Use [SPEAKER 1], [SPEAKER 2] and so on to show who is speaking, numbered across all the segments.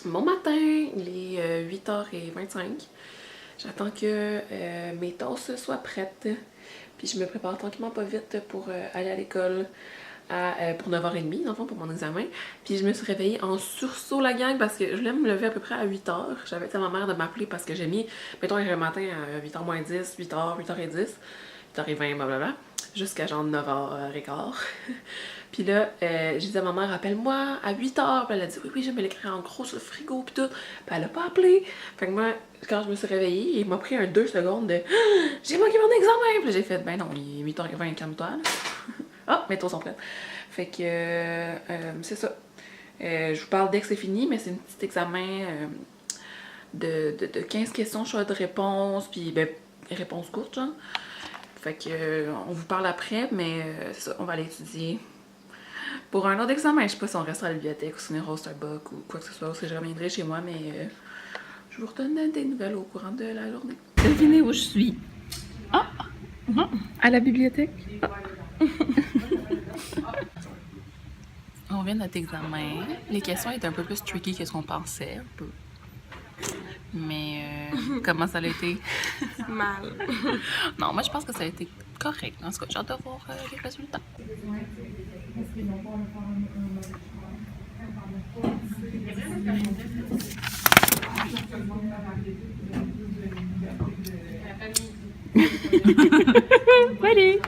[SPEAKER 1] Bon matin, il est 8h25. J'attends que mes tasses soient prêtes. Puis je me prépare tranquillement pas vite pour aller à l'école pour 9h30, dans le fond, pour mon examen. Puis je me suis réveillée en sursaut, la gang, parce que je voulais me lever à peu près à 8h. J'avais dit à ma mère de m'appeler parce que j'ai mis, mettons, le matin à 8h moins 10, 8h, 8h10, 8h20, blablabla, jusqu'à genre 9h15. Puis là, j'ai dit à ma mère, appelle-moi à 8h. Puis elle a dit, oui, je vais l'écrire en gros sur le frigo, puis tout. Puis elle a pas appelé. Fait que moi, quand je me suis réveillée, il m'a pris un 2 secondes de j'ai manqué mon examen. Puis j'ai fait, ben non, il est 8h20, calme-toi. Ah, mes taux sont prêts. Fait que c'est ça. Je vous parle dès que c'est fini, mais c'est un petit examen de 15 questions, choix de réponse, puis ben, réponse courte, genre. Fait que on vous parle après, mais c'est ça, on va aller étudier pour un autre examen. Je sais pas si on restera à la bibliothèque ou si on ira au Starbucks ou quoi que ce soit, ou si je reviendrai chez moi, mais je vous redonne des nouvelles au courant de la journée.
[SPEAKER 2] Devinez où je suis.
[SPEAKER 1] Ah! À la bibliothèque. On vient de notre examen. Les questions étaient un peu plus tricky que ce qu'on pensait, un peu. Mais comment ça a été?
[SPEAKER 2] Mal.
[SPEAKER 1] Non, moi je pense que ça a été correct. En tout cas, j'ai hâte de voir les résultats. Salut!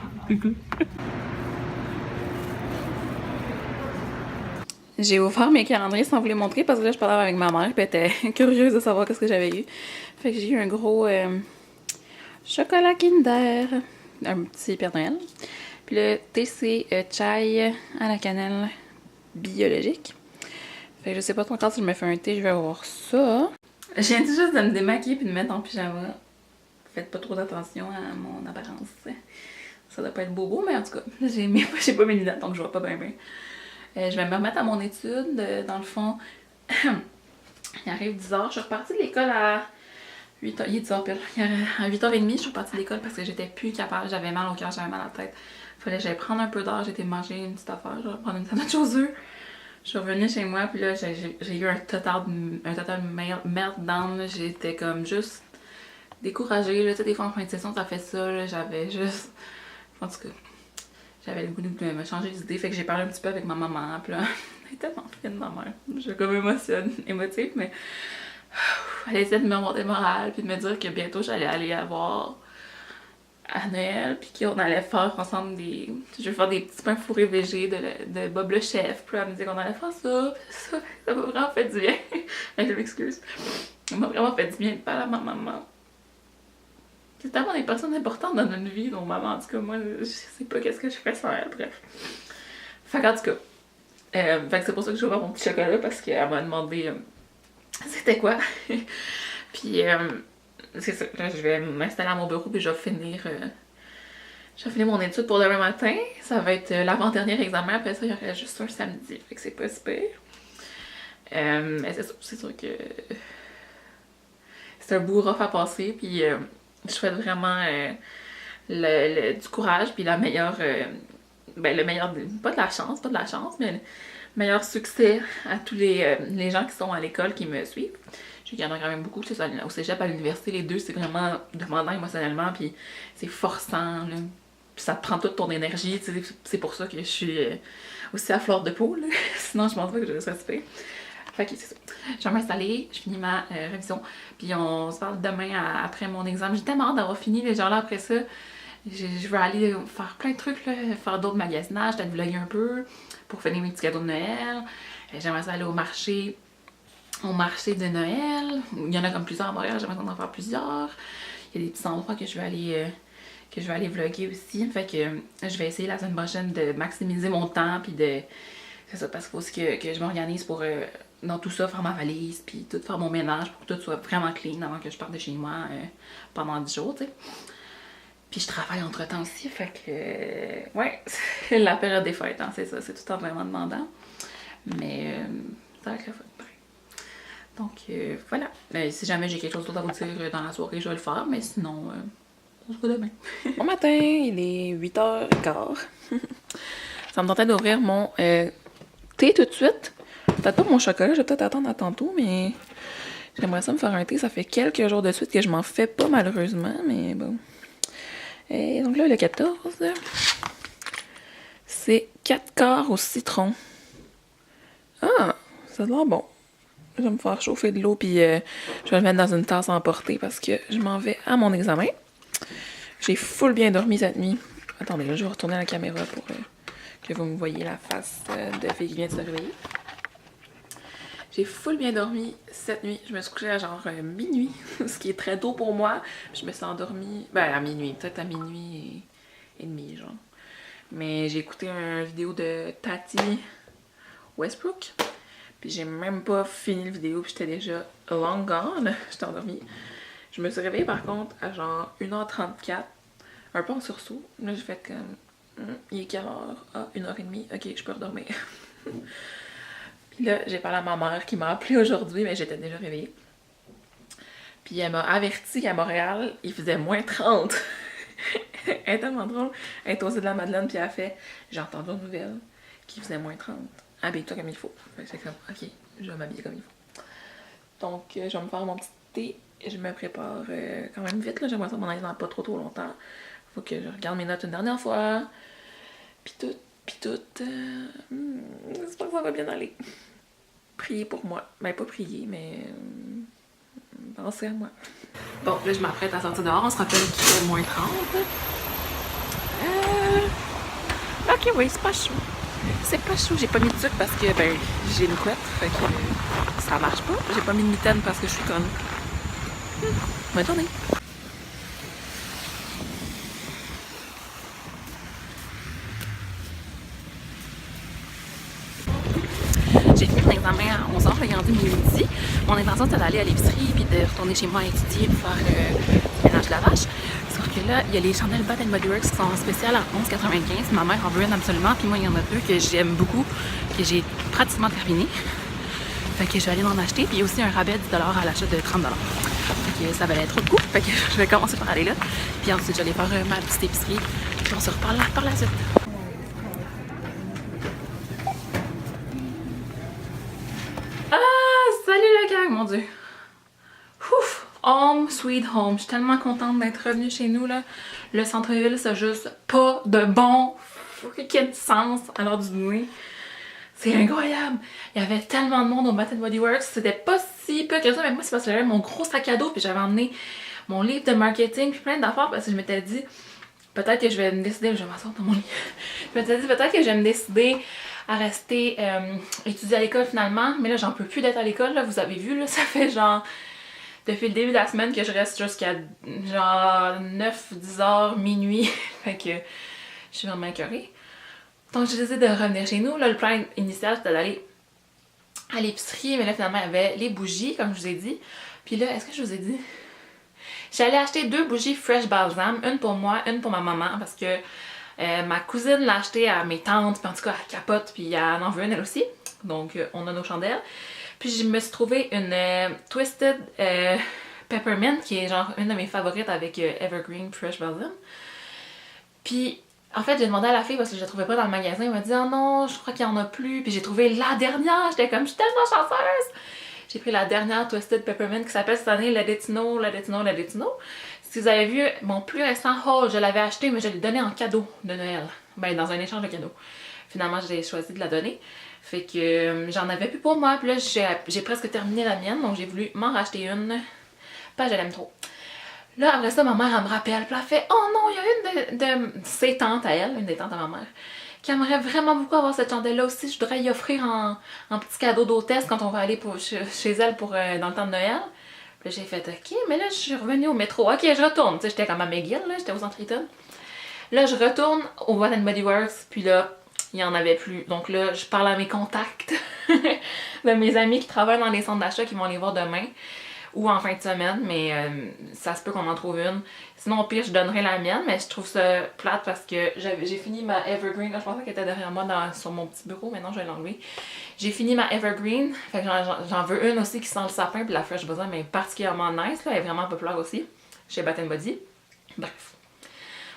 [SPEAKER 1] J'ai ouvert mes calendriers sans vous les montrer parce que là je parlais avec ma mère et elle était curieuse de savoir qu'est-ce que j'avais eu. Fait que j'ai eu un gros chocolat Kinder, un petit Père Noël. Puis le thé c'est chai à la cannelle biologique. Fait que je sais pas trop encore si je me fais un thé, je vais avoir ça. Je viens tout juste de me démaquiller puis de me mettre en pyjama. Faites pas trop attention à mon apparence. Ça doit pas être bobo, mais en tout cas, j'ai pas mes lunettes donc je vois pas bien bien. Je vais me remettre à mon étude. Dans le fond, il arrive 10h. Je suis repartie de l'école à 8h. Il est 10h pile. À 8h30, je suis repartie de l'école parce que j'étais plus capable. J'avais mal au cœur, j'avais mal à la tête. Fallait que j'aille prendre un peu d'heure. J'étais manger une petite affaire. Je vais prendre une sandwich aux œufs. Je suis revenue chez moi, puis là, j'ai eu un total meltdown. J'étais comme juste découragée. Là. Tu sais, des fois en fin de session, ça fait ça. J'avais juste. En tout cas. J'avais le goût de me changer d'idée, fait que j'ai parlé un petit peu avec ma maman, puis là, elle est tellement fine, ma mère. Je suis comme émotive, mais elle essaie de me remonter le moral, puis de me dire que bientôt j'allais aller avoir à Noël, puis qu'on allait faire ensemble des... Je vais faire des petits pains fourrés végés de Bob le chef, puis elle me dit qu'on allait faire ça, puis ça m'a vraiment fait du bien. Je m'excuse. Ça m'a vraiment fait du bien de parler à ma maman. C'est tellement des personnes importantes dans notre vie, nos mamans. En tout cas, moi, je sais pas qu'est-ce que je ferais sans elle, bref. Fait qu'en tout cas, fait que c'est pour ça que je vais avoir mon petit chocolat, parce qu'elle m'a demandé c'était quoi. Puis, c'est ça. Là, je vais m'installer à mon bureau, puis je vais finir mon étude pour demain matin. Ça va être l'avant-dernier examen, après ça, il y aurait juste un samedi. Fait que c'est pas super. Mais c'est sûr que c'est un bout rough à passer, puis... je souhaite vraiment du courage puis la meilleure le meilleur pas de la chance mais le meilleur succès à tous les gens qui sont à l'école qui me suivent. Je sais qu'il y en a quand même beaucoup, que ce soit au cégep, à l'université, les deux c'est vraiment demandant émotionnellement puis c'est forçant là. Puis ça te prend toute ton énergie, c'est pour ça que je suis aussi à fleur de peau là. Sinon je pense pas que je serais super. Fait que c'est ça. Je vais m'installer, je finis ma révision, puis on se parle demain après mon examen. J'ai tellement hâte d'avoir fini, les gens là après ça. Je veux aller faire plein de trucs, là, faire d'autres magasinages, peut-être vlogger un peu pour finir mes petits cadeaux de Noël. J'aimerais ça aller au marché de Noël. Il y en a comme plusieurs à Montréal, j'aimerais en faire plusieurs. Il y a des petits endroits que je vais aller vlogger aussi. Fait que je vais essayer la semaine prochaine de maximiser mon temps, puis de... C'est ça, parce qu'il faut aussi que je m'organise pour... dans tout ça, faire ma valise, puis tout faire mon ménage pour que tout soit vraiment clean avant que je parte de chez moi pendant 10 jours, tu sais. Puis je travaille entre-temps aussi, fait que... ouais, c'est la période des fêtes, hein, c'est ça, c'est tout le temps vraiment demandant. Mais ça va être le fun, pareil. Donc voilà. Si jamais j'ai quelque chose d'autre à vous dire dans la soirée, je vais le faire, mais sinon, on se voit demain. Bon matin, il est 8h15. Ça me tentait d'ouvrir mon thé tout de suite. Peut-être pas mon chocolat, je vais peut-être attendre à tantôt, mais j'aimerais ça me faire un thé. Ça fait quelques jours de suite que je m'en fais pas malheureusement, mais bon. Et donc là, le 14, c'est 4 quarts au citron. Ah, ça a l'air bon. Je vais me faire chauffer de l'eau, puis je vais le mettre dans une tasse à emporter parce que je m'en vais à mon examen. J'ai full bien dormi cette nuit. Attendez, là, je vais retourner à la caméra pour que vous me voyez la face de fille qui vient de se réveiller. J'ai full bien dormi cette nuit. Je me suis couchée à genre minuit, ce qui est très tôt pour moi. Je me suis endormie, à minuit, peut-être à minuit et demi, genre. Mais j'ai écouté une vidéo de Tati Westbrook. Puis j'ai même pas fini la vidéo, puis j'étais déjà long gone. J'étais endormie. Je me suis réveillée par contre à genre 1h34, un peu en sursaut. Là j'ai fait comme, il est quelle heure? Ah, 1h30, ok, je peux redormir. Puis là j'ai parlé à ma mère qui m'a appelée aujourd'hui, mais j'étais déjà réveillée. Puis elle m'a averti qu'à Montréal, il faisait moins 30. Elle est tellement drôle. Elle est aussi de la Madeleine, puis elle a fait, j'ai entendu une nouvelle qu'il faisait moins 30. Habille-toi comme il faut. C'est comme, ok, je vais m'habiller comme il faut. Donc, je vais me faire mon petit thé. Je me prépare quand même vite, là. J'aimerais ça m'en aller dans pas trop longtemps. Faut que je regarde mes notes une dernière fois. Puis tout. J'espère que ça va bien aller. Priez pour moi. Ben, pas prier, mais pensez à moi. Bon, là, je m'apprête à sortir dehors. On se rappelle qu'il fait moins 30. Ok, oui, c'est pas chaud. C'est pas chaud, j'ai pas mis de sucre parce que j'ai une couette, fait que ça marche pas. J'ai pas mis de mitaine parce que je suis conne. Bonne journée! J'ai fini mon examen à 11h, il est rendu midi. Mon intention c'était d'aller à l'épicerie puis de retourner chez moi à étudier pour faire du ménage de la vache. Sauf que là, il y a les chandelles Bath & Body Works qui sont spéciales à 11,95. Ma mère en veut une absolument, puis moi il y en a deux que j'aime beaucoup, que j'ai pratiquement terminé. Fait que je vais aller en acheter, puis il y a aussi un rabais de 10$ à l'achat de 30$. Fait que ça valait trop de coup, fait que je vais commencer par aller là. Puis ensuite, je vais aller faire ma petite épicerie, puis on se reparle là par la suite. Ah, salut la gang, mon Dieu! Ouf! Home, sweet home. Je suis tellement contente d'être revenue chez nous, là. Le centre-ville, c'est juste pas de bon freaking sens à l'heure du dîner. C'est incroyable! Il y avait tellement de monde au Bath & Body Works, c'était pas si peu que ça, mais moi c'est parce que j'avais mon gros sac à dos, puis j'avais emmené mon livre de marketing, puis plein d'affaires, parce que je m'étais dit, peut-être que je vais me décider, je vais m'asseoir dans mon lit, je m'étais dit peut-être que je vais me décider à rester étudier à l'école finalement, mais là j'en peux plus d'être à l'école, là, vous avez vu, là, ça fait genre, depuis le début de la semaine que je reste jusqu'à genre 9-10 heures, minuit, fait que je suis vraiment écœurée. Donc j'ai décidé de revenir chez nous. Là, le plan initial c'était d'aller à l'épicerie, mais là finalement il y avait les bougies, comme je vous ai dit. Puis là, est-ce que je vous ai dit? J'allais acheter 2 bougies Fresh Balsam, une pour moi, une pour ma maman, parce que ma cousine l'a acheté à mes tantes, puis en tout cas elle capote, puis elle en veut une elle aussi. Donc on a nos chandelles. Puis je me suis trouvé une Twisted Peppermint, qui est genre une de mes favorites avec Evergreen Fresh Balsam. Puis en fait, j'ai demandé à la fille parce que je la trouvais pas dans le magasin. Elle m'a dit « Oh non, je crois qu'il y en a plus. » Puis j'ai trouvé la dernière. J'étais comme « Je suis tellement chanceuse! » J'ai pris la dernière Twisted Peppermint qui s'appelle cette année Let It Snow, Let It Snow, Let It Snow. Si vous avez vu mon plus récent haul, je l'avais acheté, mais je l'ai donné en cadeau de Noël. Ben, dans un échange de cadeaux. Finalement, j'ai choisi de la donner. Fait que j'en avais plus pour moi. Puis là, j'ai presque terminé la mienne. Donc j'ai voulu m'en racheter une. Pas, je l'aime trop. Là, après ça, ma mère, elle me rappelle, puis elle fait « Oh non, il y a une de ses tantes à elle, une des tantes à ma mère, qui aimerait vraiment beaucoup avoir cette chandelle-là aussi. Je voudrais y offrir en petit cadeau d'hôtesse quand on va aller chez elle pour dans le temps de Noël. » Puis j'ai fait « Ok, mais là, je suis revenue au métro. Ok, je retourne. » Tu sais, j'étais comme à McGill, là, j'étais aux Centre-Eaton. Là, je retourne au Bath & Body Works, puis là, il n'y en avait plus. Donc là, je parle à mes contacts de mes amis qui travaillent dans les centres d'achat qui vont les voir demain.
[SPEAKER 3] ou en fin de semaine, mais ça se peut qu'on en trouve une. Sinon, au pire, je donnerai la mienne, mais je trouve ça plate parce que j'ai fini ma Evergreen. Là, je pensais qu'elle était derrière moi sur mon petit bureau, mais non, je vais l'enlever. J'ai fini ma Evergreen, fait que j'en veux une aussi qui sent le sapin, puis la Fresh Basil, mais particulièrement nice, là, elle est vraiment populaire aussi, chez Bath Body. Bref.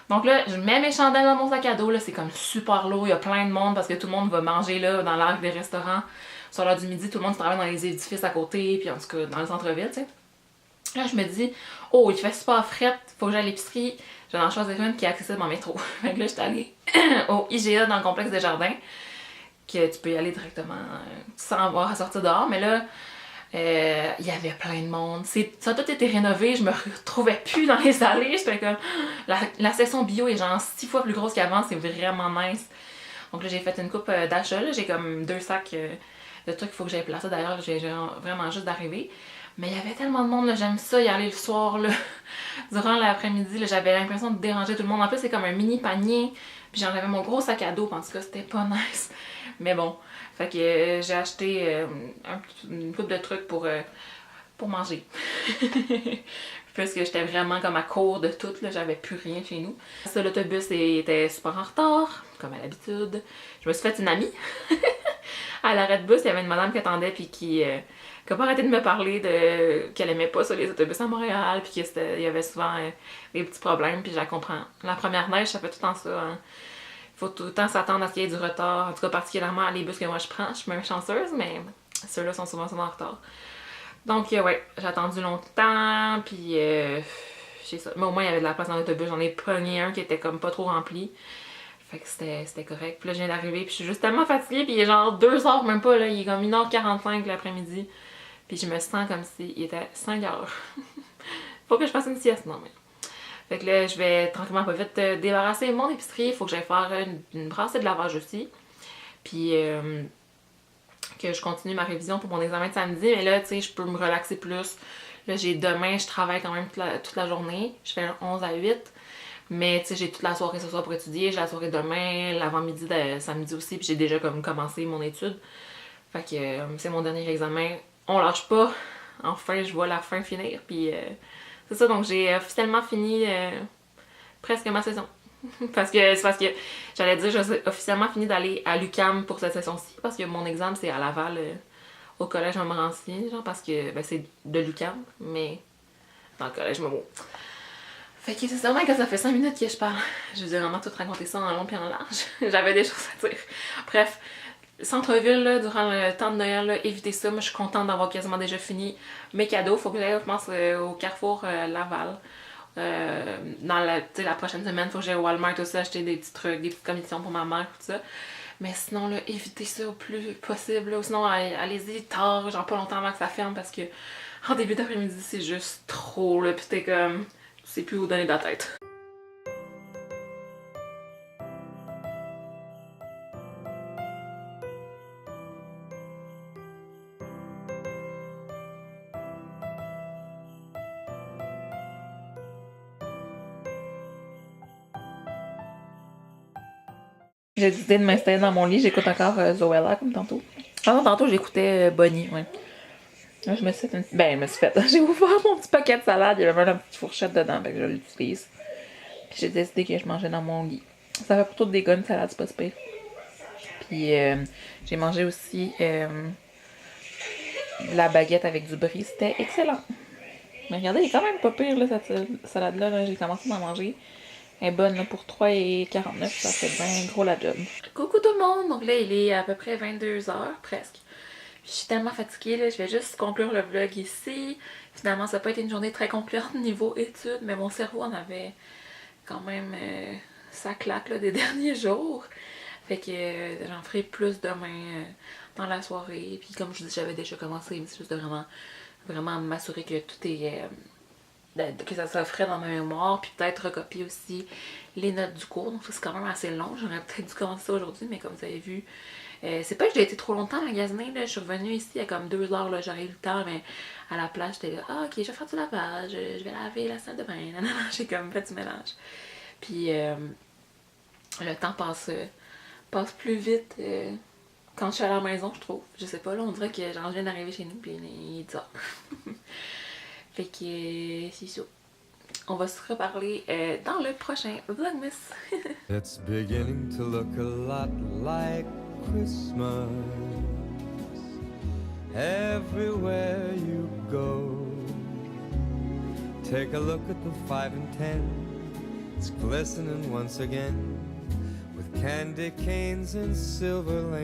[SPEAKER 3] Donc là, je mets mes chandelles dans mon sac à dos, là, c'est comme super lourd, il y a plein de monde parce que tout le monde va manger là, dans l'arc des restaurants. Sur l'heure du midi, tout le monde travaille dans les édifices à côté, puis en tout cas dans le centre-ville, tu sais. Là, je me dis, oh, il fait super fret, faut que j'aille à l'épicerie. Je vais en choisir une qui est accessible en métro. Fait que là, j'étais allée au IGA dans le complexe des jardins, que tu peux y aller directement sans avoir à sortir dehors. Mais là, il y avait plein de monde. Ça a tout été rénové, je me retrouvais plus dans les allées. J'étais comme, la section bio est genre 6 fois plus grosse qu'avant, c'est vraiment nice. Donc là, j'ai fait une coupe d'achats. J'ai comme 2 sacs de trucs qu'il faut que j'aille placer. D'ailleurs, j'ai vraiment juste d'arriver. Mais il y avait tellement de monde, j'aime ça y aller le soir, là. Durant l'après-midi, j'avais l'impression de déranger tout le monde. En plus, c'est comme un mini panier, puis j'en avais mon gros sac à dos, en tout cas, c'était pas nice. Mais bon, fait que j'ai acheté une couple de trucs pour manger. Parce que j'étais vraiment comme à court de tout, là, j'avais plus rien chez nous. Ça, l'autobus était super en retard, comme à l'habitude. Je me suis fait une amie. À l'arrêt de bus, il y avait une madame qui attendait, puis qui a pas arrêté de me parler qu'elle aimait pas ça, les autobus à Montréal, puis qu'il y avait souvent des petits problèmes, puis je la comprends. La première neige, ça fait tout le temps ça. Hein. Faut tout le temps s'attendre à ce qu'il y ait du retard, en tout cas particulièrement les bus que moi je prends. Je suis même chanceuse, mais ceux-là sont souvent en retard. Donc ouais, j'ai attendu longtemps, puis j'ai ça. Mais au moins il y avait de la place dans l'autobus, j'en ai pogné un qui était comme pas trop rempli. Fait que c'était correct. Puis là, je viens d'arriver, puis je suis juste tellement fatiguée, puis il est genre 2 heures, même pas, là, il est comme 1h45 l'après-midi. Puis je me sens comme s'il était 5 heures. Faut que je fasse une sieste, non mais. Fait que là, je vais tranquillement pas vite débarrasser mon épicerie. Faut que j'aille faire une brassée de lavage aussi. Puis que je continue ma révision pour mon examen de samedi. Mais là, tu sais, je peux me relaxer plus. Là, demain, je travaille quand même toute la journée. Je fais un 11 à 8. Mais tu sais, j'ai toute la soirée ce soir pour étudier, j'ai la soirée demain, l'avant-midi de samedi aussi, puis j'ai déjà comme commencé mon étude. Fait que c'est mon dernier examen. On lâche pas. Enfin, je vois la fin finir, puis c'est ça, donc j'ai officiellement fini presque ma session. C'est parce que j'allais dire, j'ai officiellement fini d'aller à l'UQAM pour cette session-ci, parce que mon examen c'est à Laval, au collège Montmorency, genre, parce que ben, c'est de l'UQAM, mais dans le collège Montmorency. Fait que c'est sûrement que ça fait 5 minutes que je parle. Je vous ai vraiment tout raconté ça en long et en large. J'avais des choses à dire. Bref, centre-ville, là, durant le temps de Noël, là, évitez ça. Moi, je suis contente d'avoir quasiment déjà fini mes cadeaux. Faut que j'aille, je pense, au Carrefour Laval. Dans la prochaine semaine, faut que j'aille au Walmart aussi acheter des petits trucs, des petites commissions pour ma mère, tout ça. Mais sinon, là, évitez ça au plus possible. Là. Ou sinon, allez-y tard, genre pas longtemps avant que ça ferme parce que en début d'après-midi, c'est juste trop, là. Pis t'es comme... Je sais plus où donner de la tête. J'ai décidé de m'installer dans mon lit, j'écoute encore Zoella comme tantôt. Ah non, tantôt j'écoutais Bonnie, ouais. Là, je me suis fait j'ai ouvert mon petit paquet de salade, il y avait même une petite fourchette dedans, fait que je l'utilise. Puis j'ai décidé que je mangeais dans mon lit. Ça fait plutôt des gars, salade, c'est pas super. Puis j'ai mangé aussi la baguette avec du brie, c'était excellent. Mais regardez, il est quand même pas pire là, cette salade-là, là. J'ai commencé à en manger. Elle est bonne là, pour 3,49$, ça fait bien gros la job. Coucou tout le monde! Donc là, il est à peu près 22h, presque. Je suis tellement fatiguée, là, je vais juste conclure le vlog ici. Finalement, ça n'a pas été une journée très concluante niveau études, mais mon cerveau en avait quand même ça claque là, des derniers jours. Fait que j'en ferai plus demain dans la soirée. Puis comme je dis, j'avais déjà commencé, mais c'est juste de vraiment m'assurer que tout est... que ça soit frais dans ma mémoire, puis peut-être recopier aussi les notes du cours. Donc ça, c'est quand même assez long. J'aurais peut-être dû commencer ça aujourd'hui, mais comme vous avez vu, c'est pas que j'ai été trop longtemps magasiner, là. Je suis revenue ici il y a comme 2 heures, là, j'aurais eu le temps, mais à la place, j'étais là, ah ok, je vais faire du lavage, je vais laver la salle de bain, j'ai comme fait du mélange. Puis le temps passe plus vite quand je suis à la maison, je trouve. Je sais pas, là, on dirait que j'en viens d'arriver chez nous, puis il est 10 heures. Fait que c'est ça. On va se reparler dans le prochain Vlogmas.
[SPEAKER 4] It's beginning to look a lot like Christmas everywhere you go. Take a look at the 5 and 10. It's glistening once again with candy canes and silver lanes.